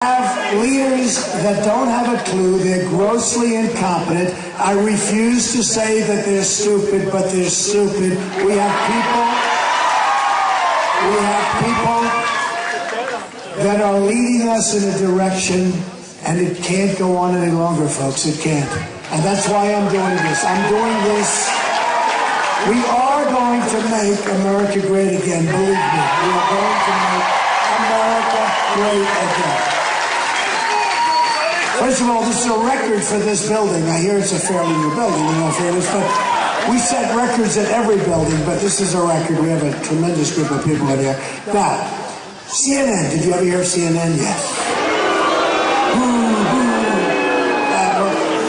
Have leaders that don't have a clue. They're grossly incompetent. I refuse to say that they're stupid, but they're stupid. We have people that are leading us in a direction, and it can't go on any longer, folks. It can't. And that's why I'm doing this. I'm doing this. We are going to make America great again. Believe me. We are going to make America great again. First of all, this is a record for this building. I hear it's a fairly new building, in all fairness, but we set records at every building, but this is a record. We have a tremendous group of people in here. Now, CNN, did you ever hear of CNN? Yes.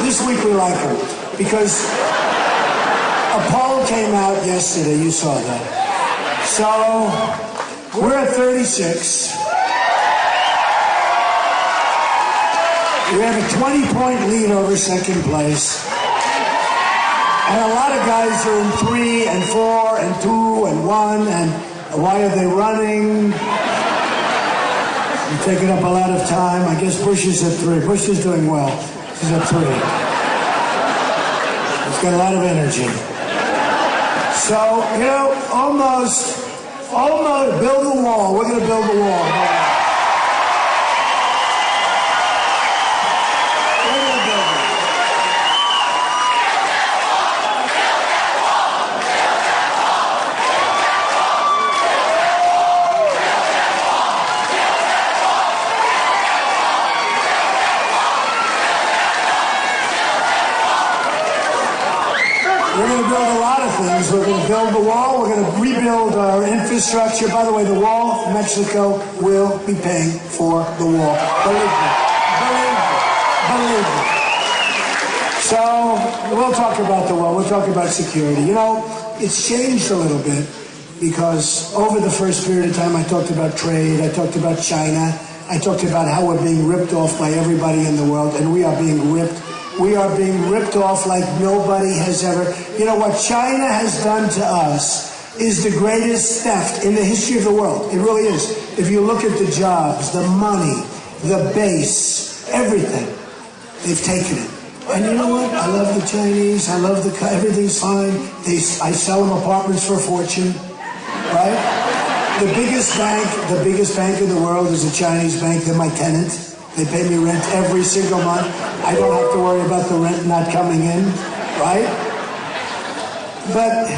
This week we like them, because a poll came out yesterday. You saw that. So, we're at 36. We have a 20-point lead over second place. And a lot of guys are in 3 and 4 and 2 and 1. And why are they running? You're taking up a lot of time. I guess Bush is at 3. Bush is doing well. He's at 3. He's got a lot of energy. So, you know, almost build a wall. We're going to build a wall. We're going to build a lot of things. We're going to build the wall. We're going to rebuild our infrastructure. By the way, the wall, Mexico will be paying for the wall. Believe me. Believe me. So, we'll talk about the wall. We'll talk about security. You know, it's changed a little bit, because over the first period of time, I talked about trade. I talked about China. I talked about how we're being ripped off by everybody in the world, and we are being ripped. We are being ripped off like nobody has ever. You know, what China has done to us is the greatest theft in the history of the world. It really is. If you look at the jobs, the money, the base, everything, they've taken it. And you know what? I love the Chinese. I love everything's fine. I sell them apartments for a fortune, right? The biggest bank in the world is a Chinese bank. They're my tenant. They pay me rent every single month. I don't have to worry about the rent not coming in, right? But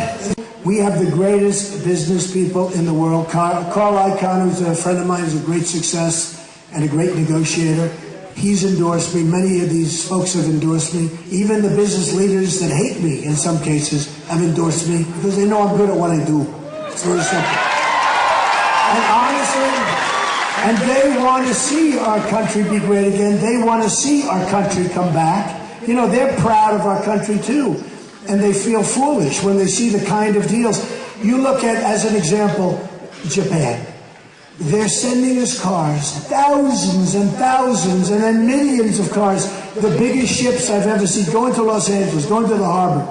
we have the greatest business people in the world. Carl Icahn, who's a friend of mine, is a great success and a great negotiator. He's endorsed me. Many of these folks have endorsed me. Even the business leaders that hate me, in some cases, have endorsed me because they know I'm good at what I do. It's very simple. And honestly, and they want to see our country be great again. They want to see our country come back. You know, they're proud of our country too. And they feel foolish when they see the kind of deals. You look at, as an example, Japan. They're sending us cars, thousands and thousands, and then millions of cars. The biggest ships I've ever seen, going to Los Angeles, going to the harbor.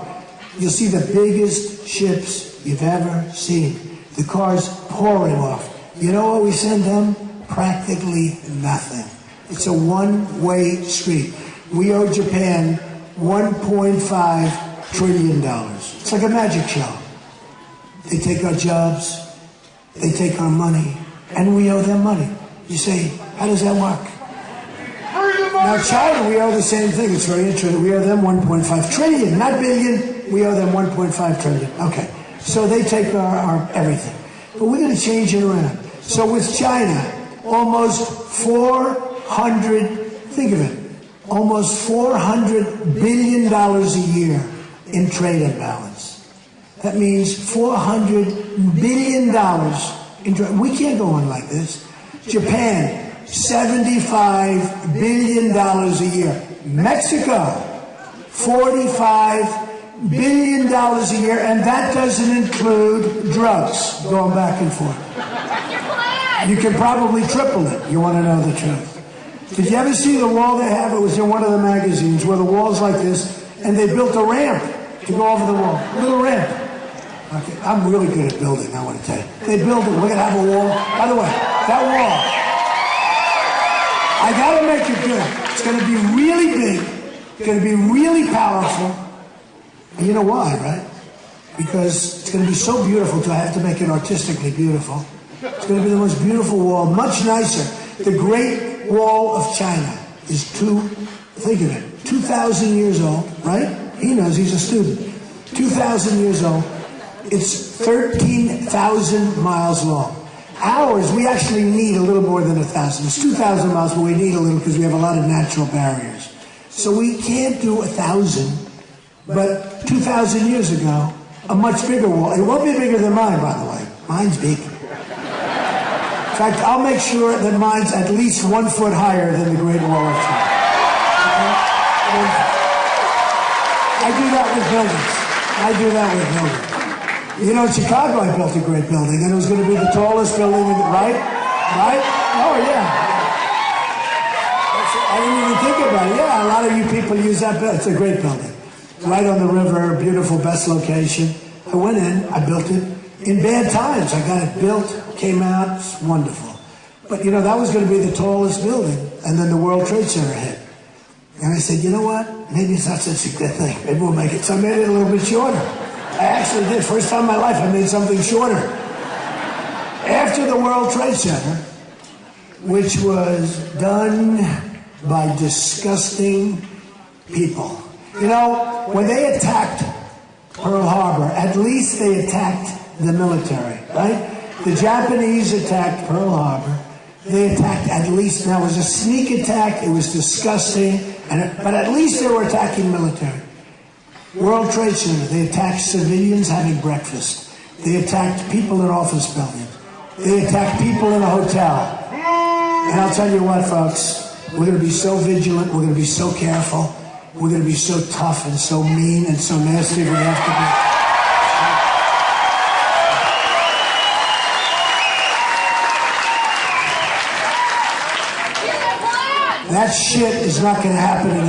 You'll see the biggest ships you've ever seen. The cars pouring off. You know what we send them? Practically nothing. It's a one-way street. We owe Japan $1.5 trillion. It's like a magic show. They take our jobs, they take our money, and we owe them money. You say, how does that work? Now China, we owe the same thing. It's very interesting. We owe them 1.5 trillion, not billion. We owe them 1.5 trillion. Okay, so they take our everything. But we're going to change it around. So with China, almost almost $400 billion a year in trade imbalance. That means $400 billion in trade. We can't go on like this. Japan, $75 billion a year. Mexico, $45 billion a year, and that doesn't include drugs going back and forth. You can probably triple it. You want to know the truth. Did you ever see the wall they have? It was in one of the magazines where the wall's like this, and they built a ramp to go over the wall. A little ramp. Okay, I'm really good at building, I want to tell you. They built it. We're going to have a wall. By the way, that I gotta make it good. It's gonna be really big. It's gonna be really powerful. And you know why, right? Because it's gonna be so beautiful, I have to make it artistically beautiful. It's gonna be the most beautiful wall, much nicer. The Great Wall of China is think of it, 2,000 years old, right? He knows, he's a student. 2,000 years old. It's 13,000 miles long. Ours, we actually need a little more than 1,000. It's 2,000 miles, but we need a little because we have a lot of natural barriers. So we can't do 1,000, but 2,000 years ago, a much bigger wall. It won't be bigger than mine, by the way. Mine's big. In fact, I'll make sure that mine's at least 1 foot higher than the Great Wall of China. Okay? I do that with buildings. You know, in Chicago, I built a great building, and it was going to be the tallest building, right? Right? Oh, yeah. I didn't even think about it. Yeah, a lot of you people use that building. It's a great building. Right on the river, beautiful, best location. I went in, I built it in bad times. I got it built, came out, it's wonderful. But, you know, that was going to be the tallest building, and then the World Trade Center hit. And I said, you know what? Maybe it's not such a good thing. Maybe we'll make it. So I made it a little bit shorter. I actually did. First time in my life I made something shorter. After the World Trade Center, which was done by disgusting people. You know, when they attacked Pearl Harbor, at least they attacked the military, right? The Japanese attacked Pearl Harbor. They attacked at least, now it was a sneak attack, it was disgusting, but at least they were attacking military. World Trade Center, they attacked civilians having breakfast. They attacked people in office buildings. They attacked people in a hotel. And I'll tell you what, folks, we're going to be so vigilant, we're going to be so careful, we're going to be so tough and so mean and so nasty, we have to be. That shit is not going to happen anymore.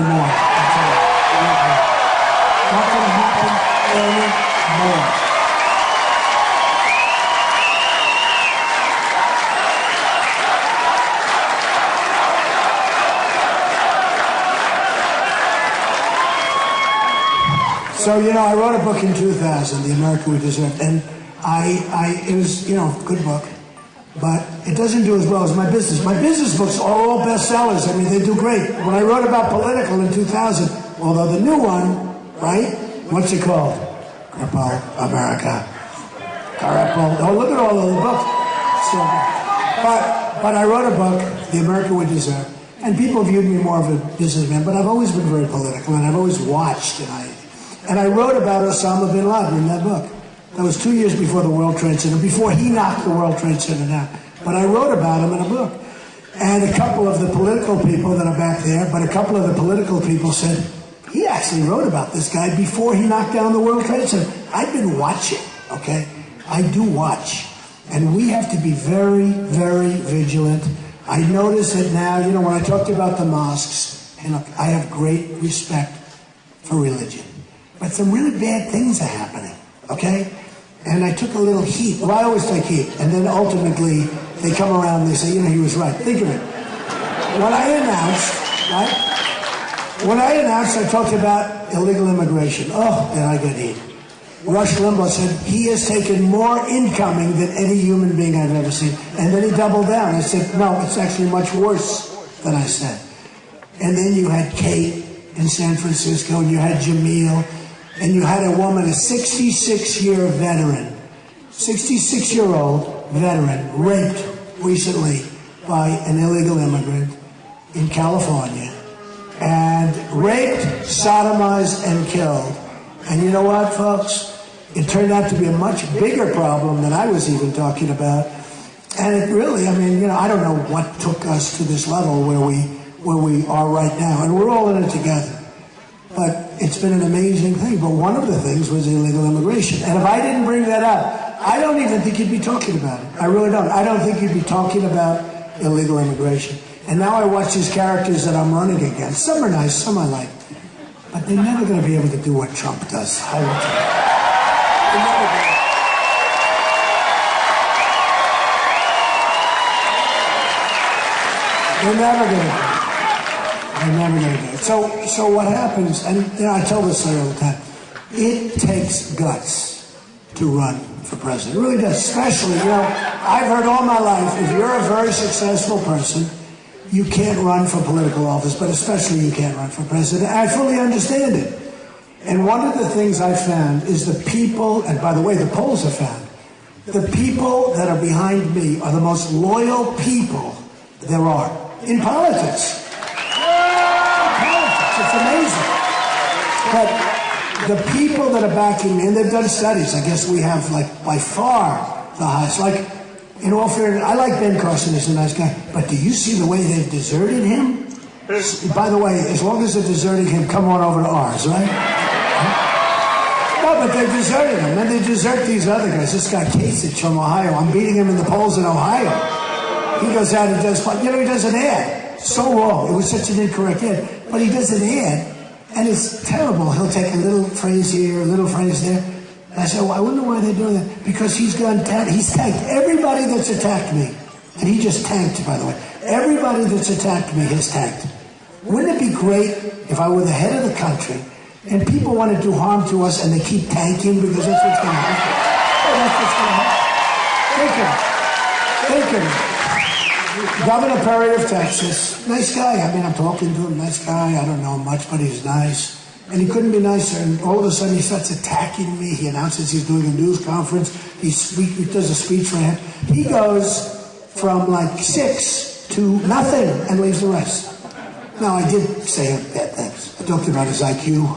Not going to happen anymore. So, you know, I wrote a book in 2000, The America We Deserve, and it was, you know, a good book. But it doesn't do as well as my business. My business books are all bestsellers. I mean, they do great. When I wrote about political in 2000, although the new one, right? What's it called? Cripple America. Cripple. Oh, look at all of the books. So, but I wrote a book, The America We Deserve, and people viewed me more of a businessman. But I've always been very political, and I've always watched, and I wrote about Osama bin Laden in that book. That was 2 years before the World Trade Center, before he knocked the World Trade Center down. But I wrote about him in a book. And a couple of the political people that are back there, but a couple of the political people said, he actually wrote about this guy before he knocked down the World Trade Center. I've been watching, okay? I do watch. And we have to be very, very vigilant. I notice it now, you know, when I talked about the mosques, and look, I have great respect for religion. But some really bad things are happening, okay? And I took a little heat. Well, I always take heat. And then ultimately, they come around and they say, you know, he was right. Think of it. When I announced, right? When I announced, I talked about illegal immigration. Oh, then I got heat. Rush Limbaugh said, he has taken more incoming than any human being I've ever seen. And then he doubled down. I said, no, it's actually much worse than I said. And then you had Kate in San Francisco, and you had Jamil, and you had a woman, a 66-year veteran, 66-year-old veteran, raped recently by an illegal immigrant in California, and raped, sodomized, and killed. And you know what, folks? It turned out to be a much bigger problem than I was even talking about. And it really, I mean, you know, I don't know what took us to this level where we are right now, and we're all in it together. But it's been an amazing thing. But one of the things was illegal immigration. And if I didn't bring that up, I don't even think you'd be talking about it. I really don't. I don't think you'd be talking about illegal immigration. And now I watch these characters that I'm running against. Some are nice, some I like. But they're never going to be able to do what Trump does. I will tell you. They're never going to. They're never going to do it. They're never going to do it. So what happens, and I tell this story all the time, it takes guts to run for president. It really does. Especially, I've heard all my life, if you're a very successful person, you can't run for political office, but especially you can't run for president. I fully understand it. And one of the things I found is the people, and by the way, the polls have found, the people that are behind me are the most loyal people there are in politics. It's amazing. But the people that are backing me, and they've done studies, I guess we have, by far the highest. In all fairness, I like Ben Carson, he's a nice guy, but do you see the way they've deserted him? By the way, as long as they're deserting him, come on over to ours, right? No, but they're deserting him, and they desert these other guys. This guy Kasich from Ohio, I'm beating him in the polls in Ohio. He goes out and does, he does an ad. So wrong. It was such an incorrect ad. But he does an ad, and it's terrible. He'll take a little phrase here, a little phrase there. And I said, well, I wonder why they're doing that. Because he's tanked everybody that's attacked me. And he just tanked, by the way. Everybody that's attacked me has tanked. Wouldn't it be great if I were the head of the country and people want to do harm to us and they keep tanking because that's what's going to happen? Oh, that's what's going to happen. Think of it. Governor Perry of Texas, nice guy. I'm talking to him, nice guy. I don't know him much, but he's nice. And he couldn't be nicer. And all of a sudden, he starts attacking me. He announces he's doing a news conference. He does a speech for him. He goes from 6 to nothing and leaves the rest. Now, I did say bad things. I talked about his IQ.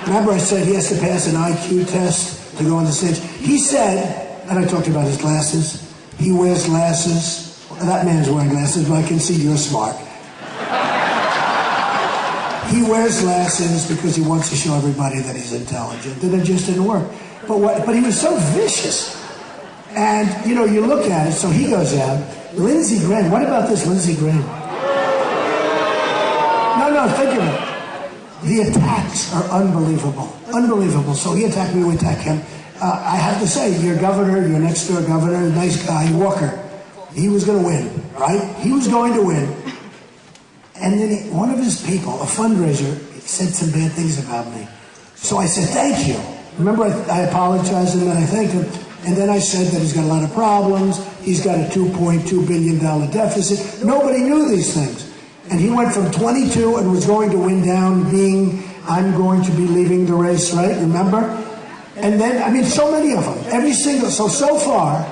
Remember, I said he has to pass an IQ test to go on the stage. He said, and I talked about his glasses. He wears glasses. That man's wearing glasses, but I can see you're smart. He wears glasses because he wants to show everybody that he's intelligent, and it just didn't work. But he was so vicious. And, you look at it, so he goes out. Lindsey Graham, what about this Lindsey Graham? No, think of it. The attacks are unbelievable. Unbelievable. So he attacked me, we attack him. I have to say, your governor, your next door governor, nice guy, Walker, he was going to win, right? He was going to win. And then one of his people, a fundraiser, said some bad things about me. So I said, thank you. Remember, I apologized to him and I thanked him. And then I said that he's got a lot of problems. He's got a $2.2 billion deficit. Nobody knew these things. And he went from 22 and was going to win down being, I'm going to be leaving the race, right? Remember? And then, so many of them. Every single, so far,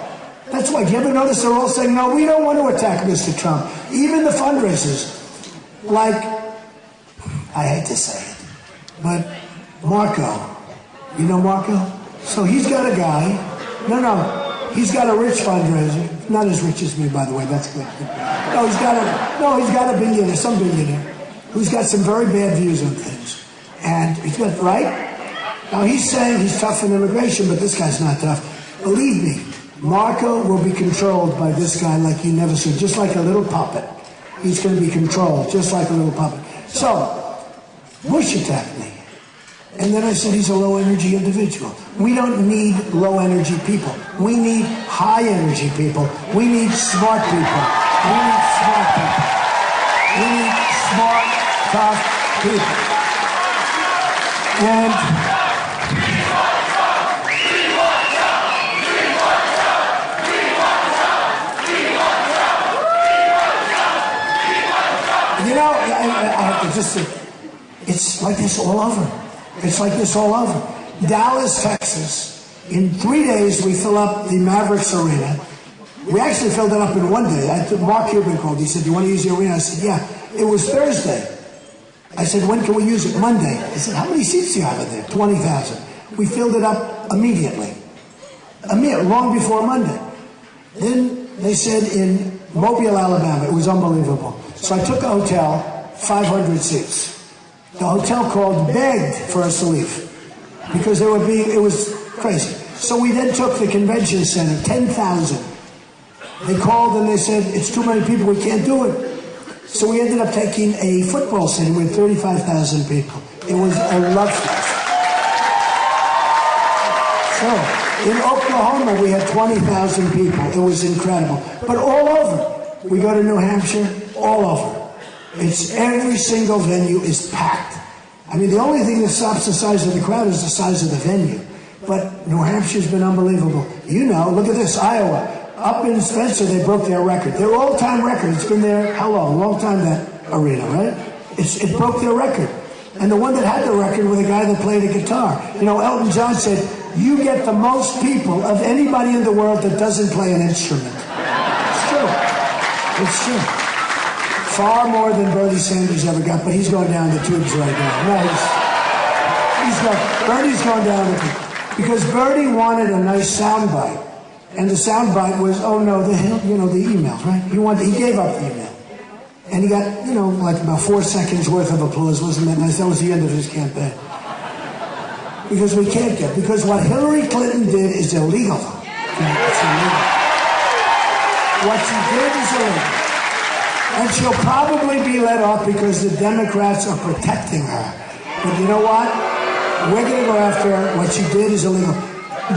that's why. Do you ever notice they're all saying, no, we don't want to attack Mr. Trump. Even the fundraisers. I hate to say it, but Marco, you know Marco? So he's got a guy, he's got a rich fundraiser, not as rich as me, by the way, that's good. He's got a billionaire, some billionaire, who's got some very bad views on things. And he's got, right? Now he's saying he's tough on immigration, but this guy's not tough. Believe me, Marco will be controlled by this guy like you never saw, just like a little puppet. He's going to be controlled, just like a little puppet. So, Bush attacked me. And then I said he's a low-energy individual. We don't need low-energy people. We need high-energy people. We need smart people. We need smart people. We need smart, tough people. And it's like this all over. It's like this all over. Dallas, Texas. In 3 days, we fill up the Mavericks Arena. We actually filled it up in 1 day. Mark Cuban called. He said, do you want to use the arena? I said, yeah. It was Thursday. I said, when can we use it? Monday. I said, how many seats do you have in there? 20,000. We filled it up immediately. Long before Monday. Then they said in Mobile, Alabama, it was unbelievable. So I took a hotel, 500 seats. The hotel called, begged for us to leave because it was crazy. So we then took the convention center, 10,000. They called and they said, it's too many people, we can't do it. So we ended up taking a football stadium with 35,000 people. It was a love fest. So in Oklahoma, we had 20,000 people. It was incredible. But all over, We go to New Hampshire, all over. It's every single venue is packed. I mean, the only thing that stops the size of the crowd is the size of the venue. But New Hampshire's been unbelievable. You know, look at this, Iowa. Up in Spencer, they broke their record. Their all-time record. It's been there, how long? A long time, that arena, right? It broke their record. And the one that had the record was the guy that played a guitar. You know, Elton John said, you get the most people of anybody in the world that doesn't play an instrument. It's true. It's true. Far more than Bernie Sanders ever got, but he's going down the tubes right now. No, Bernie's going down the tubes. Because Bernie wanted a nice soundbite. And the soundbite was, oh no, the emails, right? He gave up the email. And he got, like about 4 seconds worth of applause. Wasn't that nice? That was the end of his campaign. Because because what Hillary Clinton did is illegal. It's illegal. What she did is illegal. And she'll probably be let off because the Democrats are protecting her. But you know what? We're going to go after her. What she did is illegal.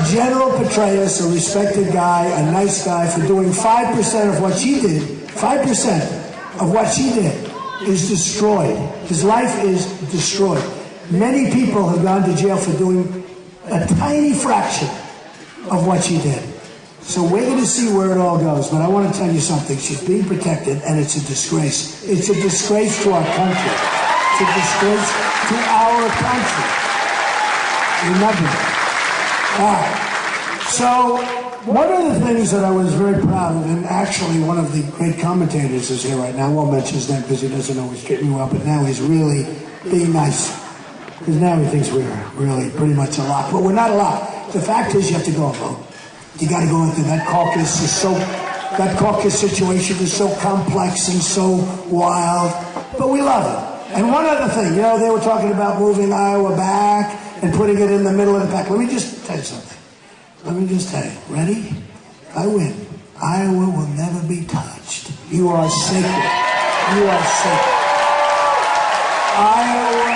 General Petraeus, a respected guy, a nice guy, for doing 5% of what she did, 5% of what she did is destroyed. His life is destroyed. Many people have gone to jail for doing a tiny fraction of what she did. So we're going to see where it all goes. But I want to tell you something. She's being protected, and it's a disgrace. It's a disgrace to our country. It's a disgrace to our country. Remember that. All right. So one of the things that I was very proud of, and actually one of the great commentators is here right now. I won't mention his name because he doesn't always treat me well, but now he's really being nice. Because now he thinks we're really pretty much a lot. But we're not a lot. The fact is you have to go and vote. You got to go into that caucus. That caucus situation is so complex and so wild. But we love it. And one other thing, they were talking about moving Iowa back and putting it in the middle of the pack. Let me just tell you something. Ready? I win. Iowa will never be touched. You are sacred. You are sacred. Iowa,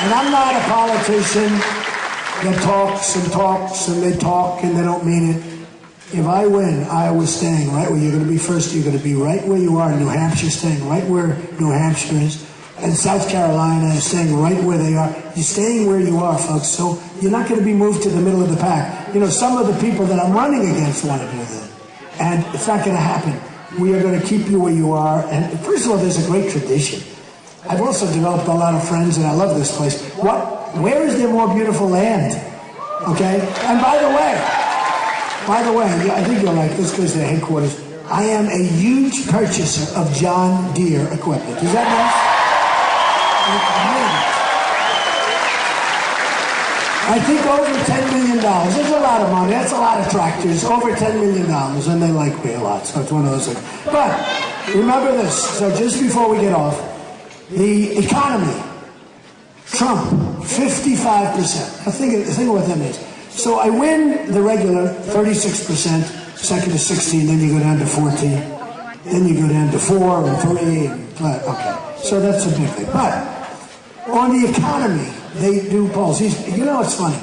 and I'm not a politician that talks and they talk and they don't mean it. If I win, Iowa's staying right where you're going to be first. You're going to be right where you are. New Hampshire's staying right where New Hampshire is. And South Carolina is staying right where they are. You're staying where you are, folks. So you're not going to be moved to the middle of the pack. Some of the people that I'm running against want to do that. And it's not going to happen. We are going to keep you where you are. And first of all, there's a great tradition. I've also developed a lot of friends, and I love this place. Where is there more beautiful land? Okay? And by the way, I think you'll like this because they're headquarters. I am a huge purchaser of John Deere equipment. Is that nice? I think over $10 million. There's a lot of money. That's a lot of tractors. Over $10 million. And they like me a lot. So it's one of those things. But remember this. So just before we get off, the economy, Trump, 55%. Think of what that means. So I win the regular 36%, second to 16, then you go down to 14, then you go down to 4 and 3. Okay. So that's a big thing. But on the economy, they do polls. It's funny.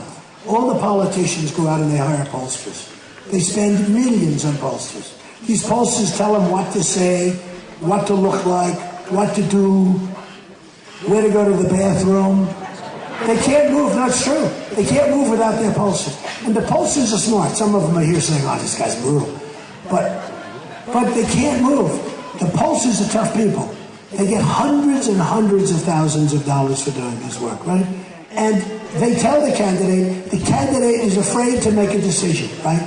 All the politicians go out and they hire pollsters. They spend millions on pollsters. These pollsters tell them what to say, what to look like, what to do, where to go to the bathroom. They can't move. No, it's true. They can't move without their pollsters. And the pollsters are smart. Some of them are here saying, oh, this guy's brutal. But they can't move. The pollsters are tough people. They get hundreds and hundreds of thousands of dollars for doing this work, right? And they tell the candidate is afraid to make a decision, right?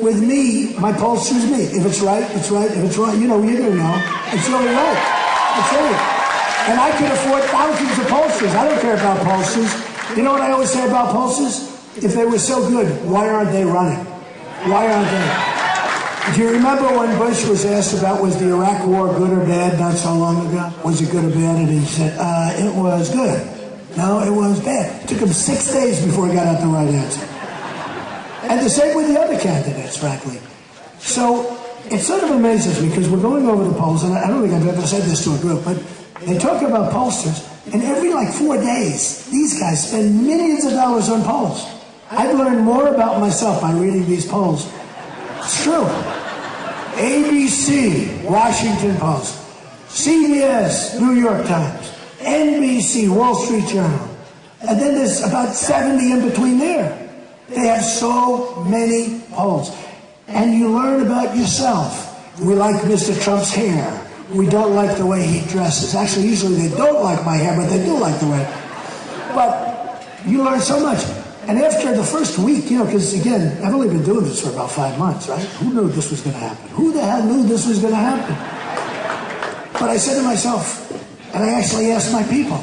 With me, my pollster's me. If it's right, it's right. If it's wrong, you're going to know. It's really right. It's right. And I can afford thousands of pollsters. I don't care about pollsters. You know what I always say about pollsters? If they were so good, why aren't they running? Why aren't they? Do you remember when Bush was asked about was the Iraq War good or bad not so long ago? Was it good or bad? And he said, it was good. No, it was bad. It took him 6 days before he got out the right answer. And the same with the other candidates, frankly. So it sort of amazes me because we're going over the polls, and I don't think I've ever said this to a group, but they talk about pollsters, and every 4 days, these guys spend millions of dollars on polls. I've learned more about myself by reading these polls. It's true. ABC, Washington Post, CBS, New York Times, NBC, Wall Street Journal, and then there's about 70 in between there. They have so many polls. And you learn about yourself. We like Mr. Trump's hair. We don't like the way he dresses. Actually, usually they don't like my hair, but they do like the way. But you learn so much. And after the first week, because again, I've only been doing this for about 5 months, right? Who knew this was going to happen? Who the hell knew this was going to happen? But I said to myself, and I actually asked my people,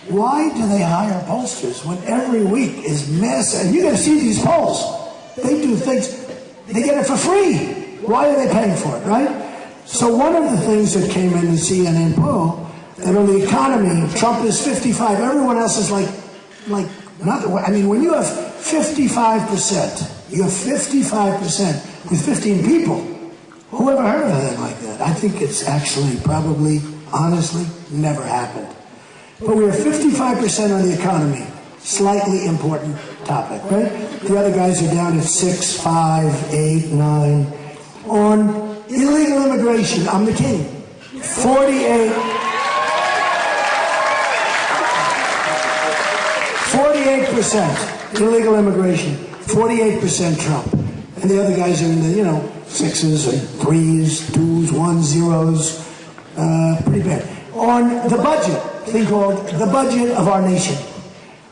why do they hire pollsters when every week is massive? And you're going to see these polls. They do things, they get it for free. Why are they paying for it, right? So one of the things that came in the CNN poll, that on the economy, Trump is 55, everyone else is like not. I mean, when you have 55%, you have 55% with 15 people. Who ever heard of anything like that? I think it's actually probably, honestly, never happened. But we have 55% on the economy. Slightly important topic, right? The other guys are down at 6, 5, 8, 9. On illegal immigration, I'm the king. 48% illegal immigration, 48% Trump. And the other guys are in the, 6s and 3s, 2s, 1s, 0s. Pretty bad. On the budget, thing called the budget of our nation,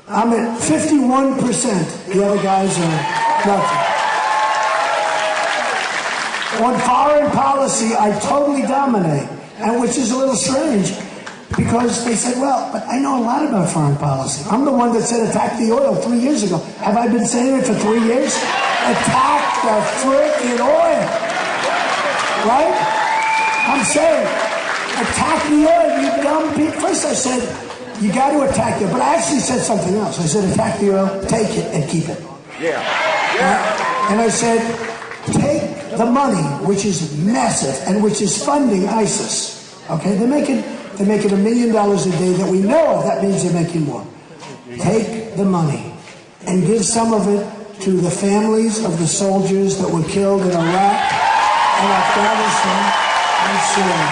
I'm at 51%. The other guys are nothing. On foreign policy, I totally dominate, and which is a little strange, because they said, well, but I know a lot about foreign policy. I'm the one that said attack the oil 3 years ago. Have I been saying it for 3 years? Attack the frickin' oil. Right? I'm saying, attack the oil, you dumb people. First I said, you got to attack it, but I actually said something else. I said, attack the oil, take it, and keep it. Yeah. And I said, take the money, which is massive, and which is funding ISIS. Okay, they're making $1 million a day that we know of. That means they're making more. Take the money and give some of it to the families of the soldiers that were killed in Iraq and Afghanistan and Syria.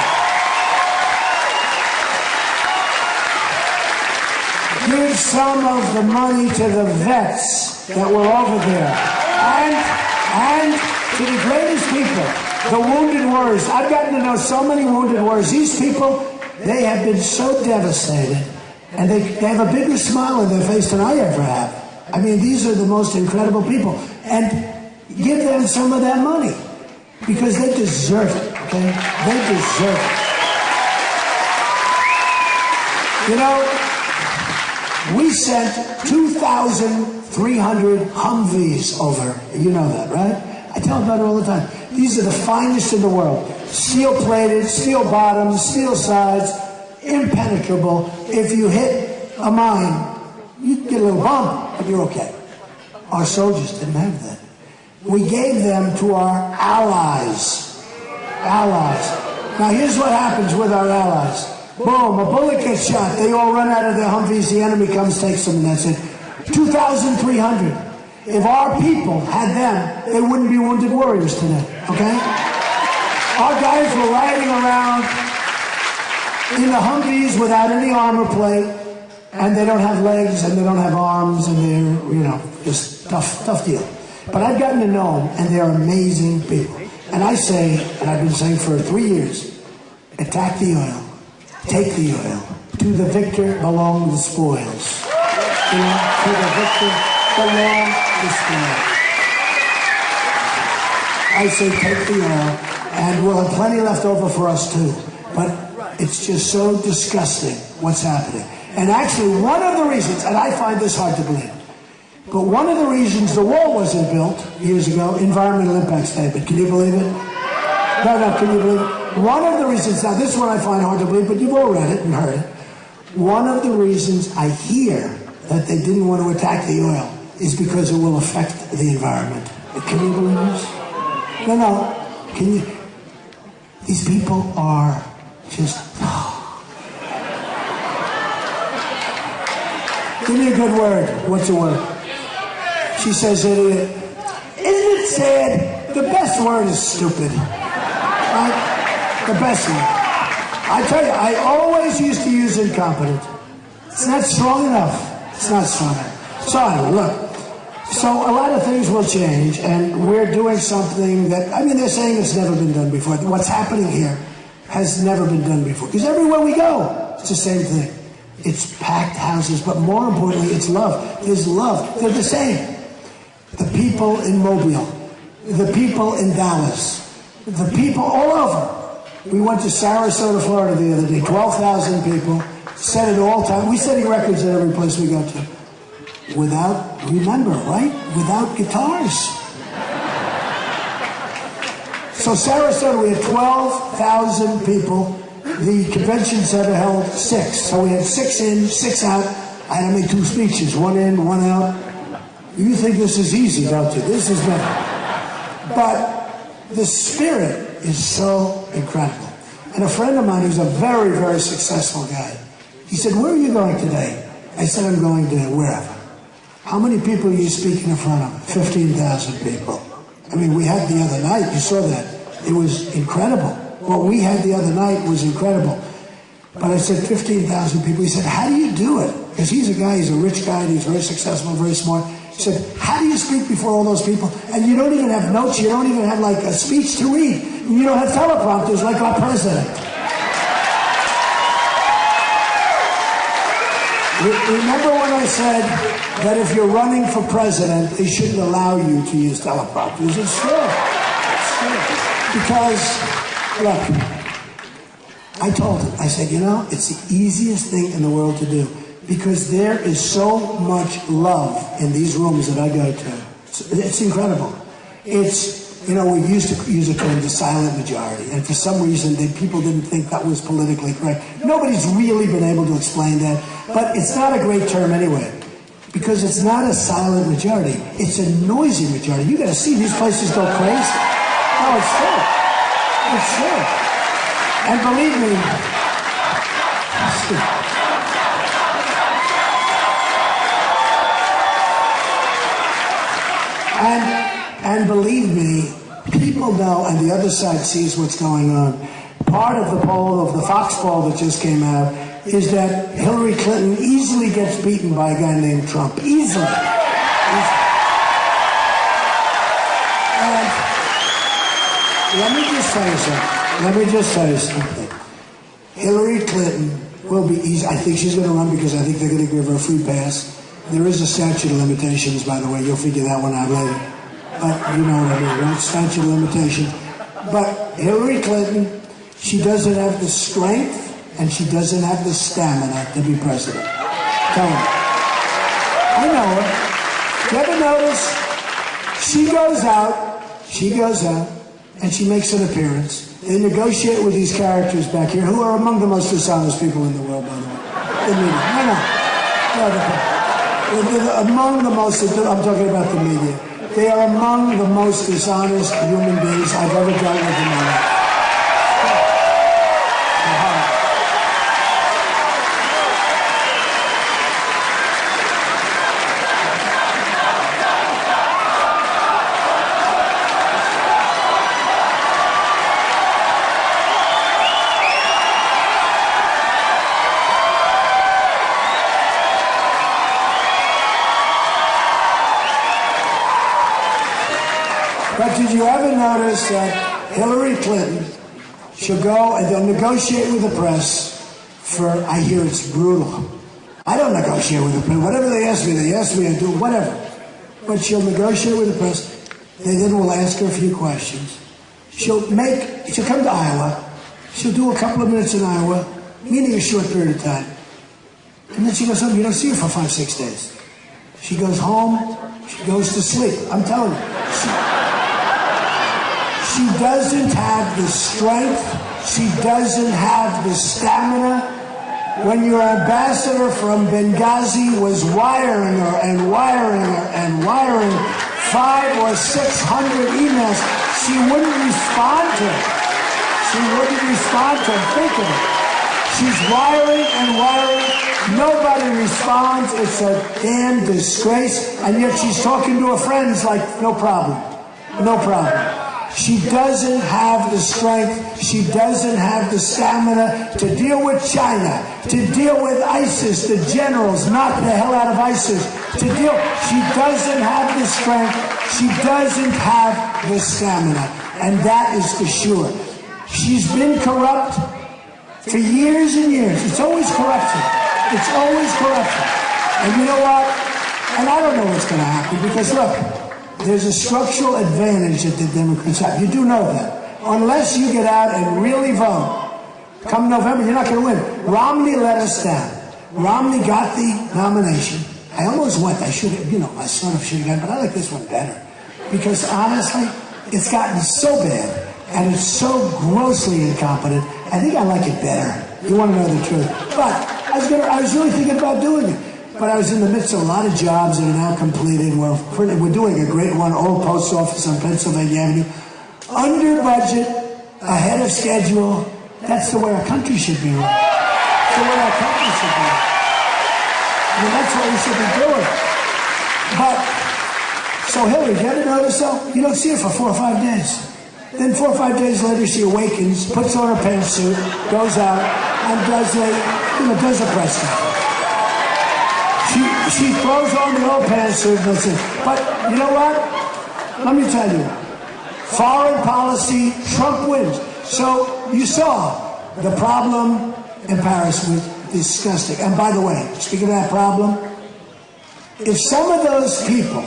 Give some of the money to the vets that were over there. And to the greatest people, the wounded warriors. I've gotten to know so many wounded warriors. These people, they have been so devastated, and they have a bigger smile on their face than I ever have. I mean, these are the most incredible people. And give them some of that money, because they deserve it, okay? They deserve it. We sent 2,300 Humvees over. You know that, right? I tell about it all the time. These are the finest in the world. Steel-plated, steel bottoms, steel sides, impenetrable. If you hit a mine, you get a little bump, but you're okay. Our soldiers didn't have that. We gave them to our allies. Allies. Now here's what happens with our allies. Boom, a bullet gets shot. They all run out of their Humvees. The enemy comes, takes them, and that's it. 2,300. If our people had them, they wouldn't be wounded warriors today, okay? Our guys were riding around in the Humvees without any armor plate, and they don't have legs, and they don't have arms, and they're, just tough deal. But I've gotten to know them, and they're amazing people. And I say, and I've been saying for 3 years, attack the oil, take the oil. To the victor belong the spoils. To the victor belong the spoils. I say take the oil, and we'll have plenty left over for us too. But it's just so disgusting what's happening. And actually, one of the reasons, and I find this hard to believe, but one of the reasons the wall wasn't built years ago, environmental impact statement. Can you believe it? No, can you believe it? One of the reasons, now this one I find hard to believe, but you've all read it and heard it. One of the reasons I hear that they didn't want to attack the oil is because it will affect the environment. Can you believe this? No, can you? These people are just... Give me a good word. What's a word? She says, idiot. Isn't it sad? The best word is stupid. The best one. I tell you, I always used to use incompetent. It's not strong enough. It's not strong enough. So anyway, look. So a lot of things will change, and we're doing something that, I mean, they're saying it's never been done before. What's happening here has never been done before. Because everywhere we go, it's the same thing. It's packed houses, but more importantly, it's love. There's love. They're the same. The people in Mobile, the people in Dallas, the people all over. We went to Sarasota, Florida the other day, 12,000 people, set it all time. We're setting records at every place we go to. Without, remember, right? Without guitars. So Sarasota, we had 12,000 people. The convention center held 6. So we had 6 in, 6 out. I had to make 2 speeches, 1 in, 1 out. You think this is easy, don't you? This is nothing. But the spirit is so incredible. And a friend of mine who's a very, very successful guy, he said, where are you going today? I said, I'm going to wherever. How many people are you speaking in front of? 15,000 people. I mean, we had the other night, you saw that. It was incredible. What we had the other night was incredible. But I said 15,000 people. He said, how do you do it? Because he's a guy, he's a rich guy, and he's very successful, very smart. He said, how do you speak before all those people? And you don't even have notes, you don't even have like a speech to read. You don't have teleprompters like our president. Remember when I said that if you're running for president, they shouldn't allow you to use teleprompters? It's true. It's true. Because, look, I told him, I said, you know, it's the easiest thing in the world to do. Because there is so much love in these rooms that I go to. It's incredible. It's, you know, we used to use a term, the silent majority. And for some reason, people didn't think that was politically correct. Nobody's really been able to explain that. But it's not a great term anyway. Because it's not a silent majority. It's a noisy majority. You got to see, these places go crazy. No, it's true. It's true. And believe me, and believe me, people know, and the other side sees what's going on. Part of the poll, of the Fox poll that just came out, is that Hillary Clinton easily gets beaten by a guy named Trump. Easily. And let me just tell you something. Hillary Clinton will be easy. I think she's going to run because I think they're going to give her a free pass. There is a statute of limitations, by the way. You'll figure that one out later. But you know what I mean, right? Statute of limitations. But Hillary Clinton, she doesn't have the strength and she doesn't have the stamina to be president. Tell her. I know her. You ever notice? She goes out, and she makes an appearance. They negotiate with these characters back here, who are among the most dishonest people in the world, by the way. The media. They're among the most, I'm talking about the media. They are among the most dishonest human beings I've ever dealt with in my life. But did you ever notice that Hillary Clinton, she'll go and they'll negotiate with the press for, I hear it's brutal. I don't negotiate with the press. Whatever they ask me, I do whatever. But she'll negotiate with the press. They then will ask her a few questions. She'll come to Iowa. She'll do a couple of minutes in Iowa, meaning a short period of time. And then she goes home. You don't see her for 5-6 days. She goes home. She goes to sleep. I'm telling you. She doesn't have the strength. She doesn't have the stamina. When your ambassador from Benghazi was wiring her and wiring her and wiring 500 or 600 emails, she wouldn't respond to it. She wouldn't respond to it. Think of it. She's wiring and wiring. Nobody responds. It's a damn disgrace. And yet she's talking to her friends like, no problem. No problem. She doesn't have the strength. She doesn't have the stamina to deal with China, to deal with ISIS, the generals, knock the hell out of ISIS, to deal. She doesn't have the strength. She doesn't have the stamina. And that is for sure. She's been corrupt for years and years. It's always corruption. It's always corruption. And you know what? And I don't know what's going to happen because, look, there's a structural advantage that the Democrats have. You do know that. Unless you get out and really vote, come November, you're not going to win. Romney let us down. Romney got the nomination. I almost went. I should have, I sort of should have gotten, but I like this one better. Because honestly, it's gotten so bad and it's so grossly incompetent. I think I like it better. You want to know the truth. But I was really thinking about doing it. But I was in the midst of a lot of jobs that are now completed. We're doing a great one, old post office on Pennsylvania Avenue. Under budget, ahead of schedule. That's the way our country should be. That's the way our country should be. I mean, that's what we should be doing. But, so Hillary, do you ever notice so? You don't see her for 4 or 5 days. Then 4 or 5 days later, she awakens, puts on her pantsuit, goes out, and does a press conference. She throws on the old pantsuit, that's it. But you know what? Let me tell you. Foreign policy, Trump wins. So you saw the problem in Paris was disgusting. And by the way, speaking of that problem, if some of those people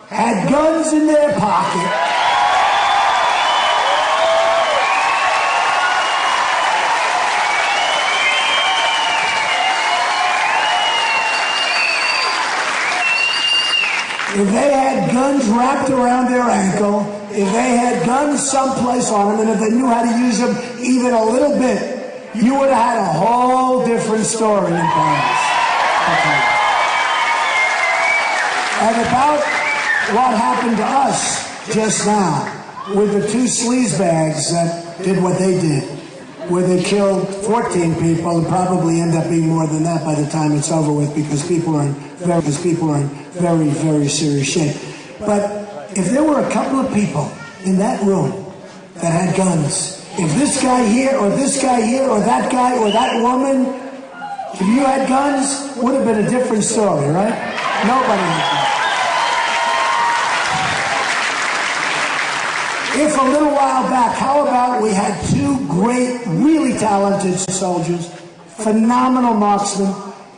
had guns in their pocket, if they had guns wrapped around their ankle, if they had guns someplace on them, and if they knew how to use them even a little bit, you would have had a whole different story in Paris. Okay. And about what happened to us just now with the 2 sleazebags that did what they did, where they killed 14 people and probably end up being more than that by the time it's over with because people are in very, very serious shape. But if there were a couple of people in that room that had guns, if this guy here or this guy here or that guy or that woman, if you had guns, would have been a different story, right? Nobody had guns. If a little while back, how about we had 2 great, really talented soldiers, phenomenal marksmen,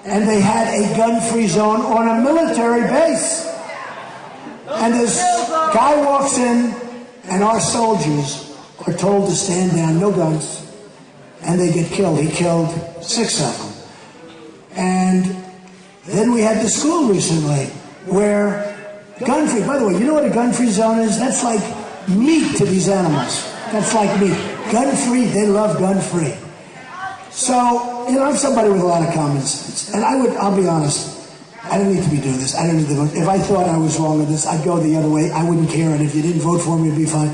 and they had a gun-free zone on a military base. And this guy walks in, and our soldiers are told to stand down, no guns, and they get killed. He killed 6 of them. And then we had the school recently, where gun-free, by the way, you know what a gun-free zone is? That's like meat to these animals. That's like meat. Gun-free, they love gun-free. So, I'm somebody with a lot of common sense. And I'll be honest, I don't need to be doing this. I don't need to vote. If I thought I was wrong with this, I'd go the other way. I wouldn't care. And if you didn't vote for me, it'd be fine.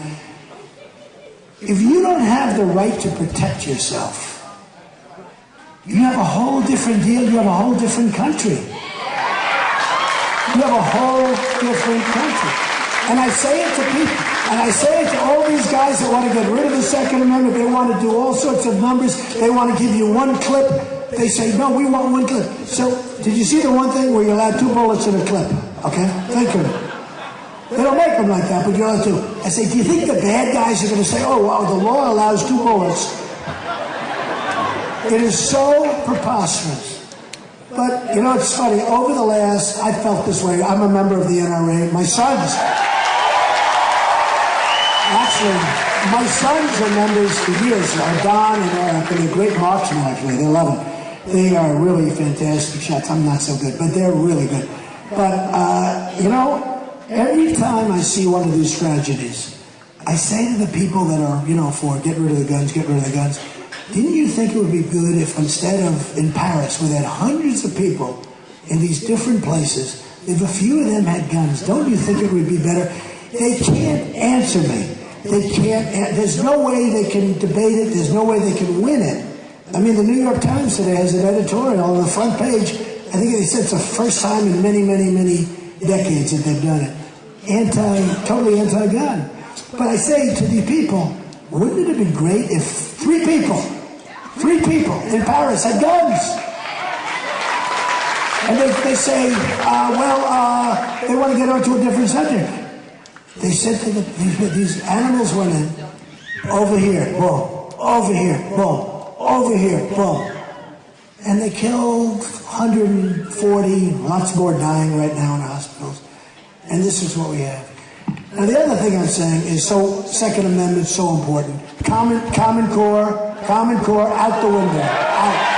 If you don't have the right to protect yourself, you have a whole different deal. You have a whole different country. You have a whole different country. And I say it to people. And I say it to all these guys that want to get rid of the Second Amendment. They want to do all sorts of numbers. They want to give you 1 clip. They say, no, we want 1 clip. So, did you see the one thing where you're allowed 2 bullets in a clip? Okay? Think of it. They don't make them like that, but you're allowed 2. I say, do you think the bad guys are going to say, oh, wow, the law allows 2 bullets? It is so preposterous. But, it's funny. Over the last, I felt this way. I'm a member of the NRA. My sons are members for years. Don and Eric, and they're great marksmen, actually. They love it. They are really fantastic shots. I'm not so good, but they're really good. But, every time I see one of these tragedies, I say to the people that are, for get rid of the guns, didn't you think it would be good if instead of in Paris, where they had hundreds of people in these different places, if a few of them had guns, don't you think it would be better? They can't answer me. They can't, there's no way they can debate it. There's no way they can win it. I mean, the New York Times today has an editorial on the front page. I think they said it's the first time in many, many, many decades that they've done it. Totally anti-gun. But I say to the people, wouldn't it have been great if three people in Paris had guns? And they say, they want to get on to a different subject. They said to these animals went in, over here, boom, over here, boom, over here, boom. And they killed 140, lots more dying right now in hospitals. And this is what we have. Now the other thing I'm saying is, Second Amendment is so important. Common Core out the window. Out.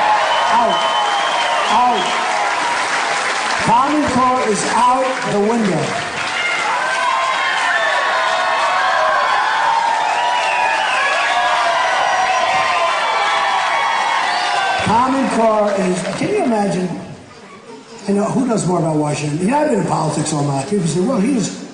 Common Core is out the window. Common Core is, can you imagine, who knows more about Washington? I've been in politics all my life. People say, well,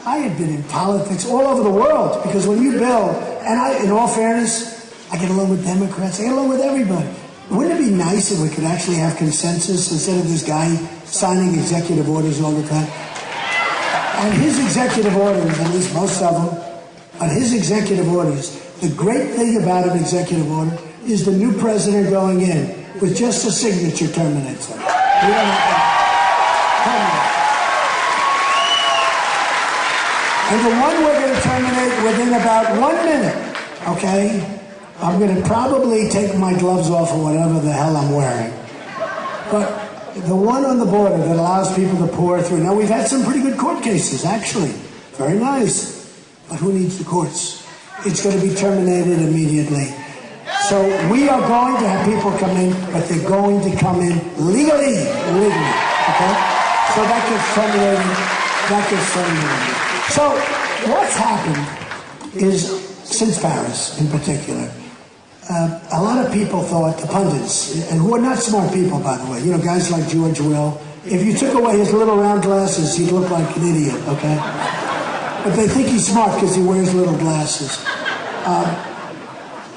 I had been in politics all over the world, because when you build, and in all fairness, I get along with Democrats, I get along with everybody. Wouldn't it be nice if we could actually have consensus instead of this guy signing executive orders all the time? And his executive orders, at least most of them, on his executive orders, the great thing about an executive order is the new president going in with just a signature terminates him. We don't have to terminate. And the one we're going to terminate within about 1 minute, okay? I'm going to probably take my gloves off or whatever the hell I'm wearing. But the one on the border that allows people to pour through. Now, we've had some pretty good court cases, actually. Very nice. But who needs the courts? It's going to be terminated immediately. So we are going to have people come in, but they're going to come in legally, okay? So that gets terminated. So what's happened is, since Paris in particular, a lot of people thought, the pundits, and who are not smart people, by the way, guys like George Will, if you took away his little round glasses, he'd look like an idiot, okay? But they think he's smart because he wears little glasses.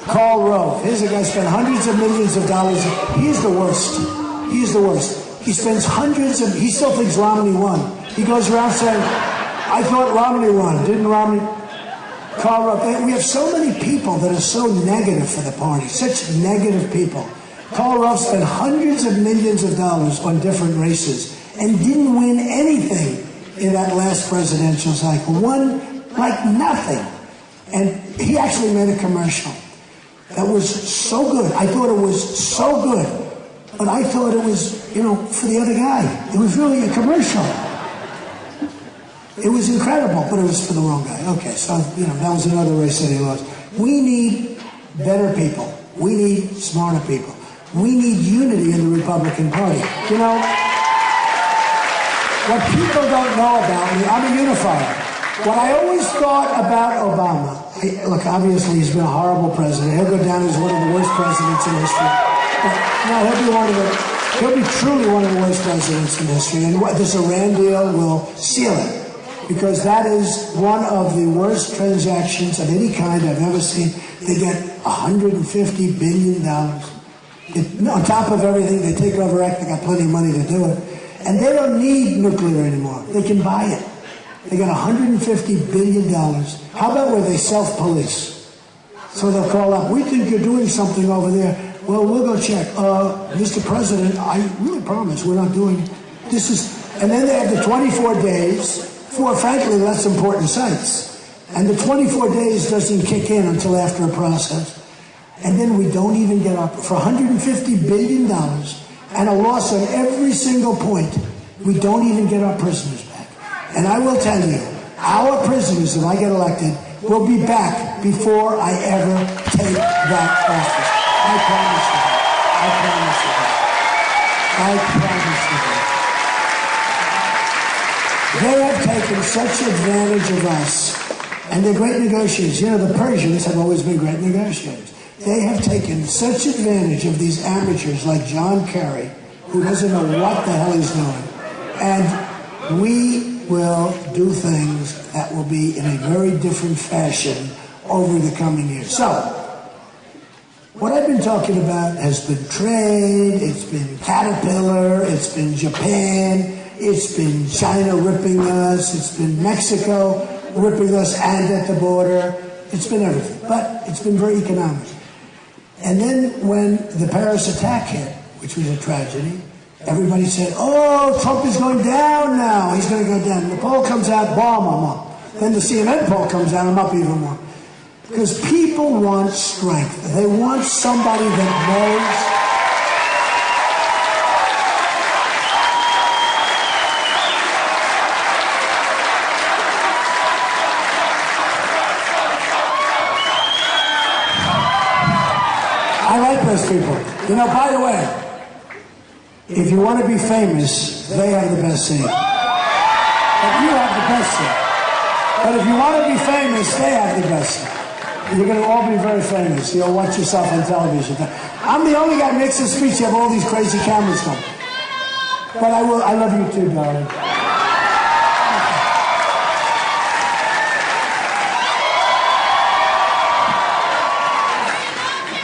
Karl Rove, here's a guy who spent hundreds of millions of dollars. He's the worst. He's the worst. He spends he still thinks Romney won. He goes around saying, I thought Romney won. Didn't Romney? Karl Rove. We have so many people that are so negative for the party, such negative people. Karl Rove spent hundreds of millions of dollars on different races and didn't win anything in that last presidential cycle. Won like nothing. And he actually made a commercial that was so good. I thought it was so good, but I thought it was, for the other guy. It was really a commercial. It was incredible, but it was for the wrong guy. Okay, so, that was another race that he lost. We need better people. We need smarter people. We need unity in the Republican Party. What people don't know about me, I'm a unifier. What I always thought about Obama, look, obviously he's been a horrible president. He'll go down as one of the worst presidents in history. But no, he'll be truly one of the worst presidents in history. And this Iran deal will seal it. Because that is one of the worst transactions of any kind I've ever seen. They get $150 billion. On top of everything, they take over Iraq. They got plenty of money to do it. And they don't need nuclear anymore. They can buy it. They got $150 billion. How about where they self-police? So they'll call up, we think you're doing something over there. Well, we'll go check. Mr. President, I really promise we're not doing this. And then they have the 24 days for, frankly, less important sites. And the 24 days doesn't kick in until after a process. And then we don't even get up for $150 billion and a loss on every single point. We don't even get our prisoners back. And I will tell you, our prisoners, if I get elected, will be back before I ever take that office. I promise you that. I promise you that. They have taken such advantage of us, and they're great negotiators. The Persians have always been great negotiators. They have taken such advantage of these amateurs like John Kerry, who doesn't know what the hell he's doing. And we will do things that will be in a very different fashion over the coming years. So, what I've been talking about has been trade, it's been Caterpillar, it's been Japan, it's been China ripping us, it's been Mexico ripping us and at the border. It's been everything, but it's been very economic. And then when the Paris attack hit, which was a tragedy, everybody said, oh, Trump is going down now. He's going to go down. The poll comes out, bomb, I'm up. Then the CNN poll comes out, I'm up even more. Because people want strength. They want somebody that knows. I like those people. You know, by the way, if you want to be famous, they have the best seat. But you have the best seat. But if you want to be famous, they have the best seat. You're going to all be very famous. You'll watch yourself on television. I'm the only guy who makes a speech. You have all these crazy cameras coming. But I will. I love you too, darling.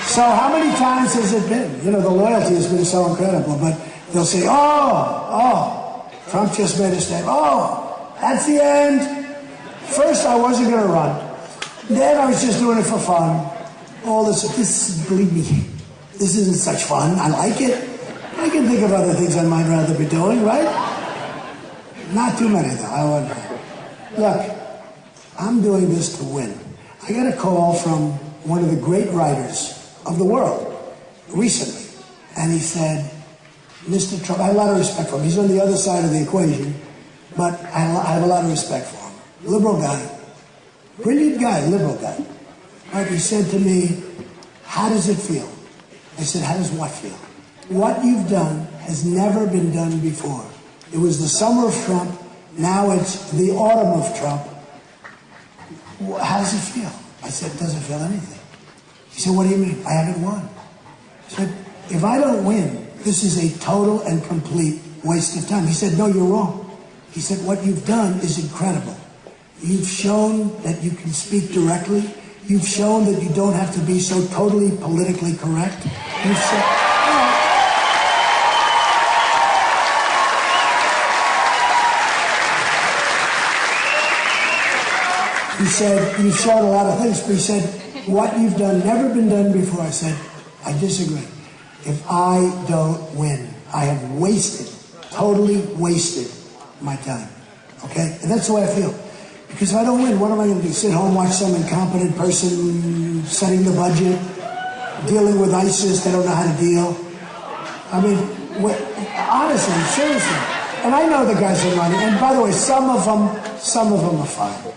So how many times has it been? You know, the loyalty has been so incredible, but they'll say, oh, Trump just made a statement. Oh, that's the end. First, I wasn't going to run. Then I was just doing it for fun. All this, believe me, this isn't such fun. I like it. I can think of other things I might rather be doing, right? Not too many, though. I wouldn't. Look, I'm doing this to win. I got a call from one of the great writers of the world recently, and he said, Mr. Trump, I have a lot of respect for him. He's on the other side of the equation, but I have a lot of respect for him. Liberal guy, brilliant guy, liberal guy. Right? He said to me, how does it feel? I said, how does what feel? What you've done has never been done before. It was the summer of Trump, now it's the autumn of Trump. How does it feel? I said, it doesn't feel anything. He said, what do you mean? I haven't won. I said, if I don't win, this is a total and complete waste of time. He said, no, you're wrong. He said, what you've done is incredible. You've shown that you can speak directly. You've shown that you don't have to be so totally politically correct. You've said, he said, you've shown a lot of things, but he said, what you've done, never been done before. I said, I disagree. If I don't win, I have wasted, totally wasted my time. Okay? And that's the way I feel. Because if I don't win, what am I going to do? Sit home, watch some incompetent person setting the budget, dealing with ISIS, they don't know how to deal. I mean, honestly, seriously. And I know the guys are running. And by the way, some of them are fine.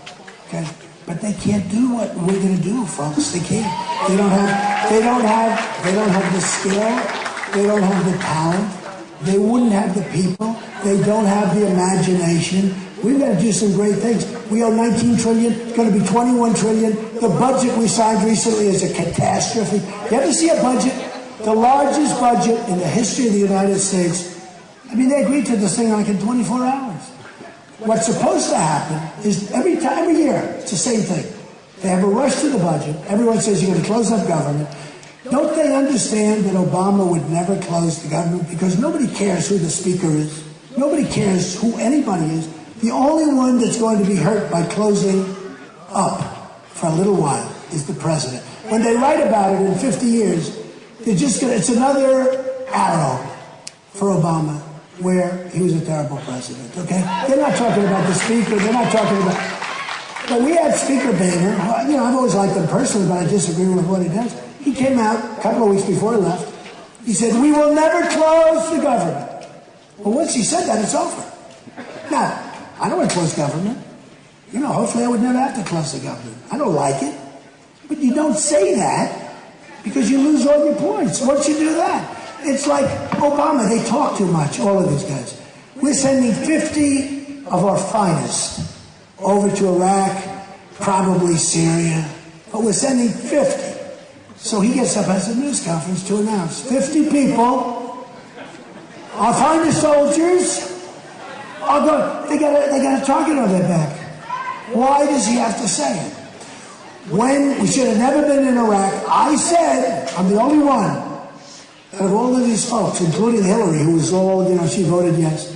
Okay? But they can't do what we're going to do, folks. They can't. They don't have the skill. They don't have the talent. They wouldn't have the people. They don't have the imagination. We've got to do some great things. We owe $19 trillion. It's going to be $21 trillion. The budget we signed recently is a catastrophe. You ever see a budget? The largest budget in the history of the United States. I mean, they agreed to this thing like in 24 hours. What's supposed to happen is every year, it's the same thing. They have a rush to the budget. Everyone says you're going to close up government. Don't they understand that Obama would never close the government? Because nobody cares who the speaker is. Nobody cares who anybody is. The only one that's going to be hurt by closing up for a little while is the president. When they write about it in 50 years, they're just going to, it's another arrow for Obama, where he was a terrible president, okay? They're not talking about the speaker, they're not talking about... But we had Speaker Boehner, you know, I've always liked him personally, but I disagree with what he does. He came out a couple of weeks before he left. He said, we will never close the government. Well, once he said that, it's over. Now, I don't want to close government. You know, hopefully I would never have to close the government. I don't like it. But you don't say that because you lose all your points. Once you do that, it's like Obama, they talk too much, all of these guys. We're sending 50 of our finest over to Iraq, probably Syria, but we're sending 50. So he gets up as a news conference to announce 50 people, our finest soldiers, are going, they got a target on their back. Why does he have to say it? When we should have never been in Iraq, I said, I'm the only one, out of all of these folks, including Hillary, who was all, you know, she voted yes.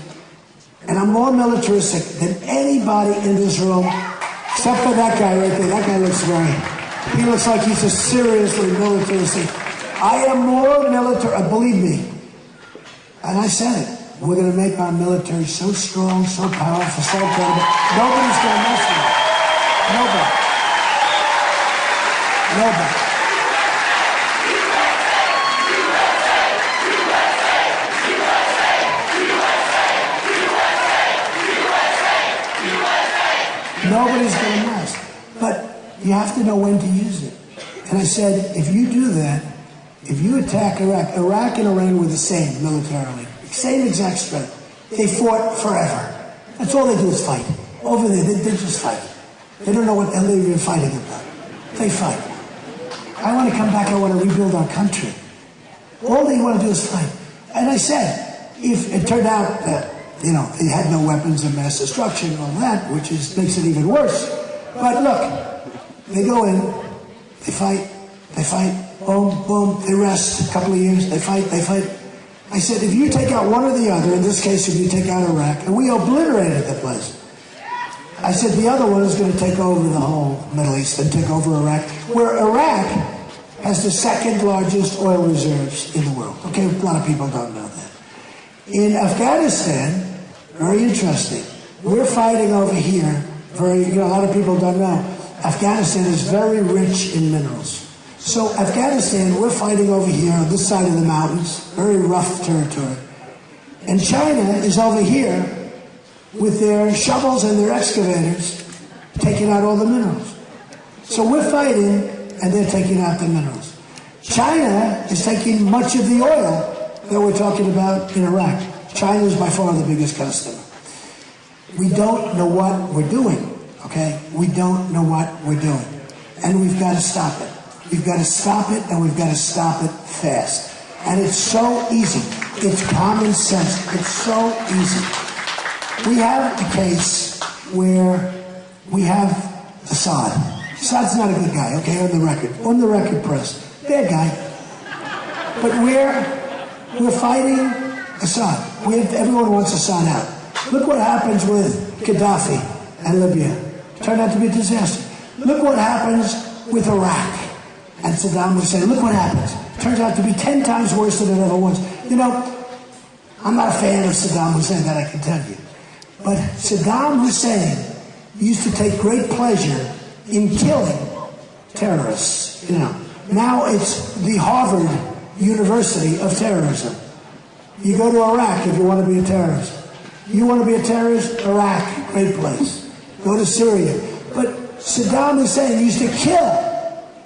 And I'm more militaristic than anybody in this room, except for that guy right there. That guy looks very... He looks like he's a seriously militaristic. I am more military, believe me. And I said it. We're going to make our military so strong, so powerful, so credible. Nobody's going to mess with it. Nobody. Nobody. Nobody's going to mess. But you have to know when to use it. And I said, if you do that, if you attack Iraq and Iran were the same militarily, same exact strength. They fought forever. That's all they do is fight. Over there, they just fight. They don't know what the hell they're even fighting about. They fight. I want to come back, I want to rebuild our country. All they want to do is fight. And I said, if it turned out that, they had no weapons of mass destruction and all that, which makes it even worse. But look, they go in, they fight, boom, boom, they rest a couple of years, they fight. I said, if you take out one or the other, in this case, if you take out Iraq, and we obliterated the place, I said the other one is going to take over the whole Middle East and take over Iraq, where Iraq has the second largest oil reserves in the world. Okay, a lot of people don't know that. In Afghanistan, very interesting, we're fighting over here, a lot of people don't know, Afghanistan is very rich in minerals. So Afghanistan, we're fighting over here on this side of the mountains, very rough territory. And China is over here with their shovels and their excavators taking out all the minerals. So we're fighting and they're taking out the minerals. China is taking much of the oil that we're talking about in Iraq. China is by far the biggest customer. We don't know what we're doing, okay? We don't know what we're doing. And we've got to stop it. We've got to stop it, and we've got to stop it fast. And it's so easy. It's common sense. It's so easy. We have a case where we have Assad. Assad's not a good guy, okay, on the record press. Bad guy. But we're fighting Assad. Everyone wants Assad out. Look what happens with Gaddafi and Libya. Turned out to be a disaster. Look what happens with Iraq and Saddam Hussein. Look what happens. Turns out to be 10 times worse than it ever was. I'm not a fan of Saddam Hussein, that I can tell you. But Saddam Hussein used to take great pleasure in killing terrorists. Now it's the Harvard University of terrorism. You go to Iraq if you want to be a terrorist. You want to be a terrorist? Iraq, great place. Go to Syria. But Saddam Hussein used to kill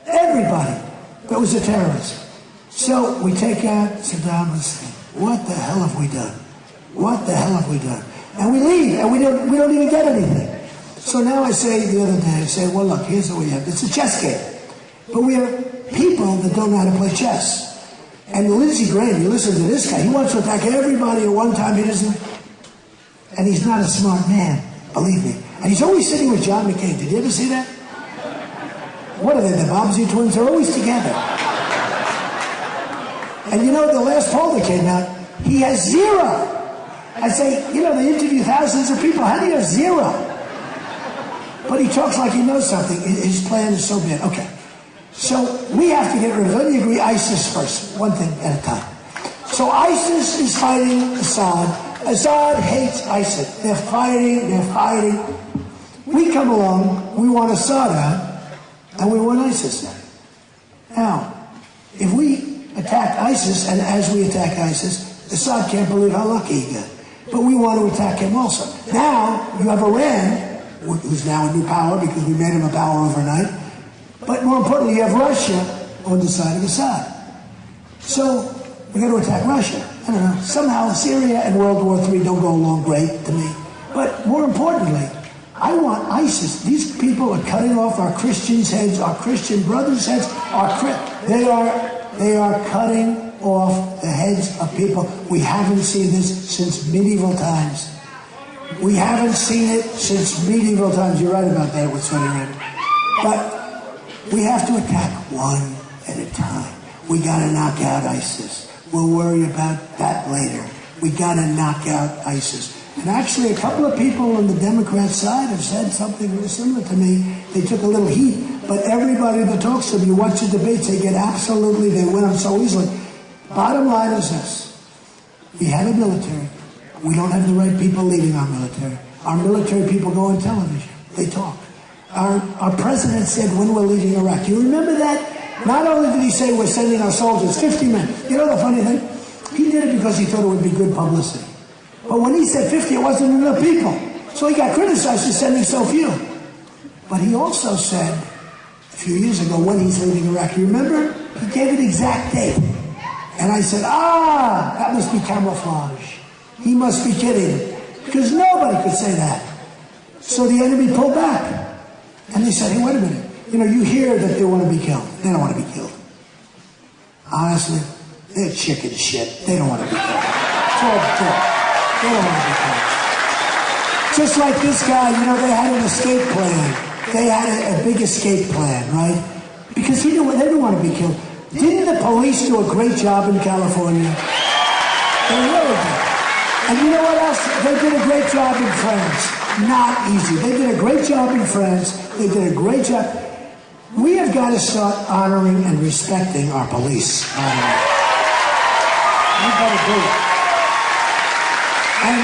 everybody that was a terrorist. So we take out Saddam Hussein. What the hell have we done? What the hell have we done? And we leave, and we don't even get anything. So now I say the other day, well, look, here's what we have. It's a chess game. But we have people that don't know how to play chess. And Lindsey Graham, you listen to this guy, he wants to attack everybody at one time. He doesn't. And he's not a smart man, believe me. And he's always sitting with John McCain. Did you ever see that? What are they, the Bobbsey twins? They're always together. And the last poll that came out, he has 0. I say, they interview thousands of people. How do you have 0? But he talks like he knows something. His plan is so bad. Okay. So we have to get rid of, let me agree, ISIS first. One thing at a time. So ISIS is fighting Assad. Assad hates ISIS. They're fighting. We come along, we want Assad out. And we want ISIS now. Now, if we attack ISIS, and as we attack ISIS, Assad can't believe how lucky he got. But we want to attack him also. Now, you have Iran, who's now a new power because we made him a power overnight. But more importantly, you have Russia on the side of Assad. So, we're going to attack Russia. I don't know. Somehow, Syria and World War III don't go along great to me. But more importantly, I want ISIS. These people are cutting off our Christians' heads, our Christian brothers' heads. They are cutting off the heads of people. We haven't seen this since medieval times. We haven't seen it since medieval times. You're right about that with Saudi Arabia. But we have to attack one at a time. We got to knock out ISIS. We'll worry about that later. We got to knock out ISIS. And actually, a couple of people on the Democrat side have said something very similar to me. They took a little heat. But everybody that talks to them, you watch the debates, they win them so easily. Bottom line is this. We have a military. We don't have the right people leading our military. Our military people go on television. They talk. Our president said when we're leaving Iraq. You remember that? Not only did he say we're sending our soldiers, 50 men. You know the funny thing? He did it because he thought it would be good publicity. But when he said 50, it wasn't enough people. So he got criticized for sending so few. But he also said a few years ago when he's leaving Iraq, you remember? He gave an exact date. And I said, that must be camouflage. He must be kidding. Because nobody could say that. So the enemy pulled back. And they said, hey, wait a minute. You hear that they want to be killed. They don't want to be killed. Honestly, they're chicken shit. They don't want to be killed. It's all talk. They don't want to be killed. Just like this guy, they had an escape plan. They had a big escape plan, right? Because they didn't want to be killed. Didn't the police do a great job in California? They really did. And you know what else? They did a great job in France. Not easy. They did a great job in France. They did a great job. We have got to start honoring and respecting our police. We've got to do it. And,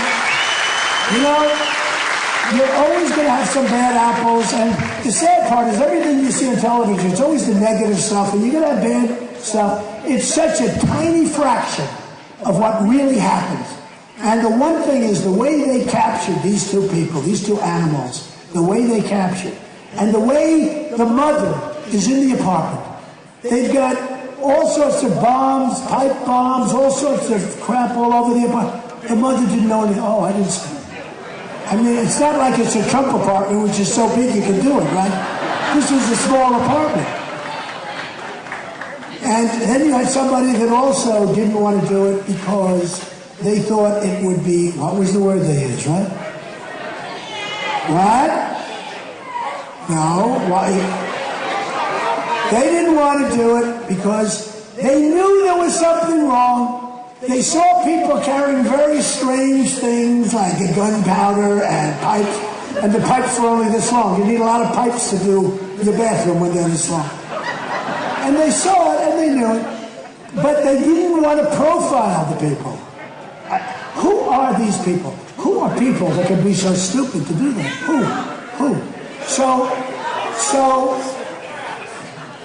you're always going to have some bad apples. And the sad part is everything you see on television, it's always the negative stuff. And you're going to have bad stuff. It's such a tiny fraction of what really happens. And the one thing is the way they captured these two people, these two animals, the way they captured, and the way the mother is in the apartment. They've got all sorts of bombs, pipe bombs, all sorts of crap all over the apartment. The mother didn't know anything. I didn't see it. I mean, it's not like it's a Trump apartment, which is so big you can do it, right? This was a small apartment. And then you had somebody that also didn't want to do it because they thought it would be, what was the word they used, right? What? No. Why? They didn't want to do it because they knew there was something wrong. They saw people carrying very strange things like a gunpowder and pipes. And the pipes were only this long. You need a lot of pipes to do the bathroom when they're this long. And they saw it and they knew it. But they didn't want to profile the people. Who are these people? Who are people that can be so stupid to do that? Who? So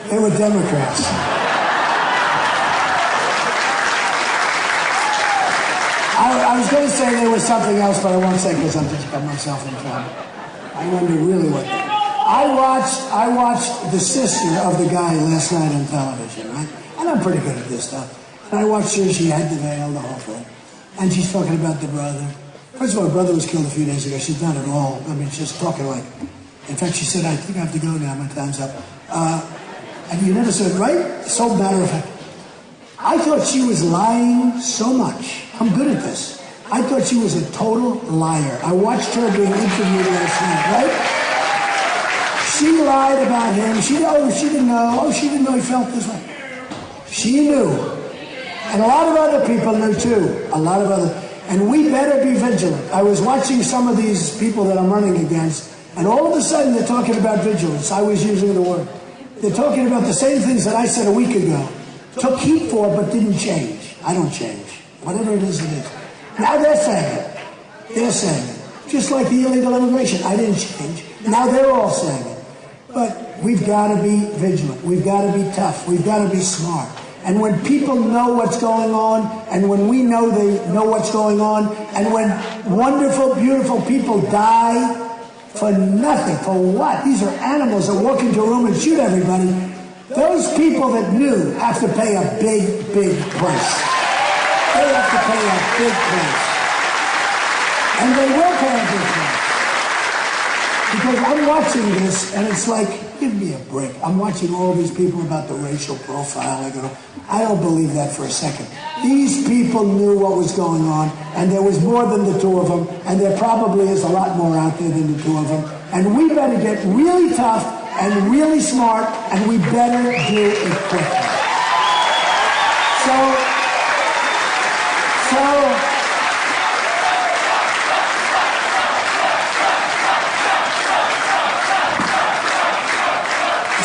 they were Democrats. I was going to say there was something else, but I won't say because I'm just got myself in trouble. I wonder really what. I watched the sister of the guy last night on television, right? And I'm pretty good at this stuff. And I watched her. She had the veil, the whole thing. And she's talking about the brother. First of all, her brother was killed a few days ago. She's not at all. I mean, she's talking like. In fact, she said, "I think I have to go now. My time's up." And you never said, right? So matter of fact. I thought she was lying so much. I'm good at this. I thought she was a total liar. I watched her being interviewed last night, right? She lied about him. She didn't know. She didn't know he felt this way. She knew. And a lot of other people knew too. And we better be vigilant. I was watching some of these people that I'm running against, and all of a sudden they're talking about vigilance. I was using the word. They're talking about the same things that I said a week ago. Took heat for, but didn't change. I don't change. Whatever it is, it is. Now they're saying it. They're saying it. Just like the illegal immigration. I didn't change. Now they're all saying it. But we've got to be vigilant. We've got to be tough. We've got to be smart. And when people know what's going on, and when we know they know what's going on, and when wonderful, beautiful people die for nothing, for what? These are animals that walk into a room and shoot everybody. Those people that knew have to pay a big, big price. They have to pay a big price. And they will pay a big price. Because I'm watching this, and it's like, give me a break. I'm watching all these people about the racial profiling. I don't believe that for a second. These people knew what was going on, and there was more than the two of them, and there probably is a lot more out there than the two of them. And we better get really tough and really smart, and we better do it quickly. So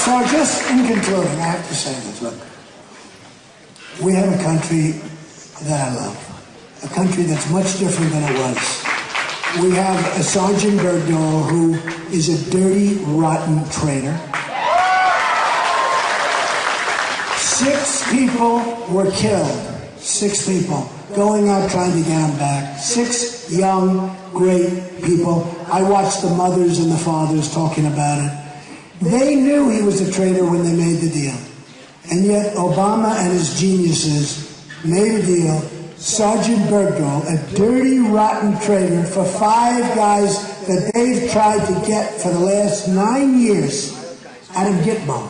So just in concluding, I have to say this, look. We have a country that I love, a country that's much different than it was. We have a Sergeant Bergdahl who is a dirty, rotten traitor. 6 people were killed, 6 people, going out trying to get him back. 6 young, great people. I watched the mothers and the fathers talking about it. They knew he was a traitor when they made the deal. And yet Obama and his geniuses made a deal. Sergeant Bergdahl, a dirty, rotten traitor, for 5 guys that they've tried to get for the last 9 years out of Gitmo.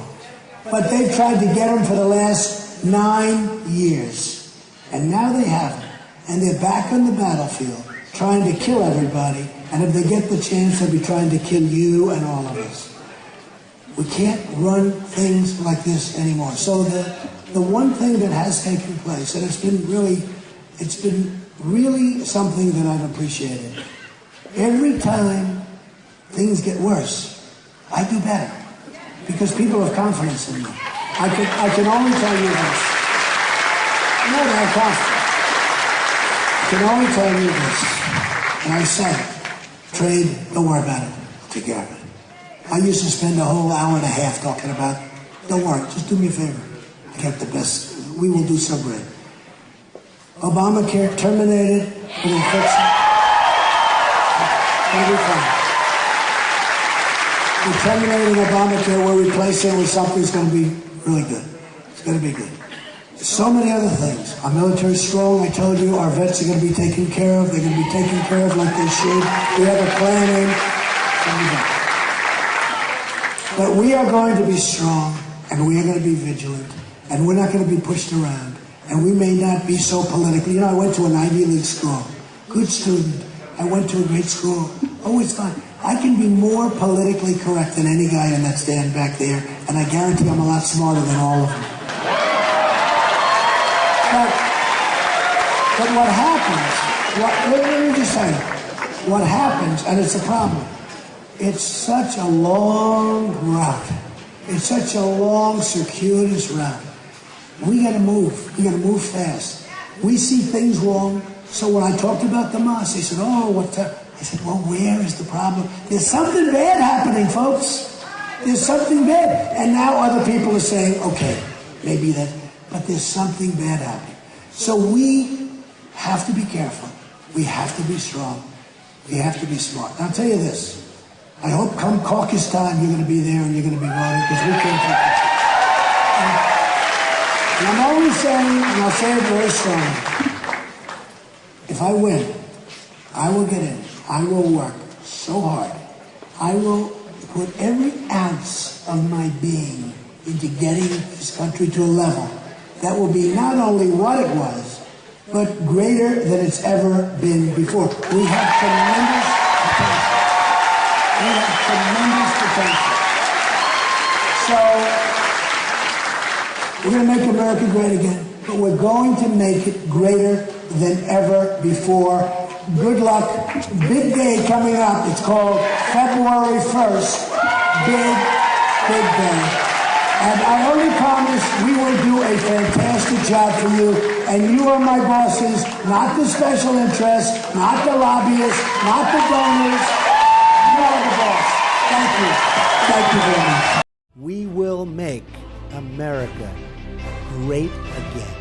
But they've tried to get him for the last 9 years. And now they have him. And they're back on the battlefield trying to kill everybody. And if they get the chance, they'll be trying to kill you and all of us. We can't run things like this anymore. So the one thing that has taken place, and it's been really something that I've appreciated. Every time things get worse, I do better because people have confidence in me. I can only tell you this. No, I have confidence. I can only tell you this, and I said, trade, don't worry about it. I'll take care of it. I used to spend a whole hour and a half talking about, don't worry, just do me a favor. I get the best. We will do so great. Obamacare terminated, we're going to fix it. It'll be fine. We're terminating Obamacare, we're replacing it with something that's going to be really good. It's going to be good. So many other things. Our military's strong, I told you. Our vets are going to be taken care of. They're going to be taken care of like they should. We have a plan in. But we are going to be strong, and we are going to be vigilant, and we're not going to be pushed around, and we may not be so political. You know, I went to an Ivy League school. Good student. I went to a great school. Always fun. I can be more politically correct than any guy in that stand back there, and I guarantee I'm a lot smarter than all of them. But what happens, let me just say, what happens, and it's a problem, it's such a long route. It's such a long, circuitous route. We gotta move. We gotta move fast. We see things wrong. So when I talked about the mosque, they said, oh, what I said, well, where is the problem? There's something bad happening, folks. There's something bad. And now other people are saying, okay, maybe that, but there's something bad happening. So we have to be careful. We have to be strong. We have to be smart. And I'll tell you this. I hope come caucus time you're going to be there and you're going to be voting because we can't take it. And I'm always saying, and I'll say it very strongly, if I win, I will get in. I will work so hard. I will put every ounce of my being into getting this country to a level that will be not only what it was, but greater than it's ever been before. We have tremendous potential. We have tremendous potential. So, we're going to make America great again, but we're going to make it greater than ever before. Good luck. Big day coming up. It's called February 1st. Big day. And I only promise we will do a fantastic job for you. And you are my bosses, not the special interests, not the lobbyists, not the donors. You are the boss. Thank you. Thank you very much. We will make America great again.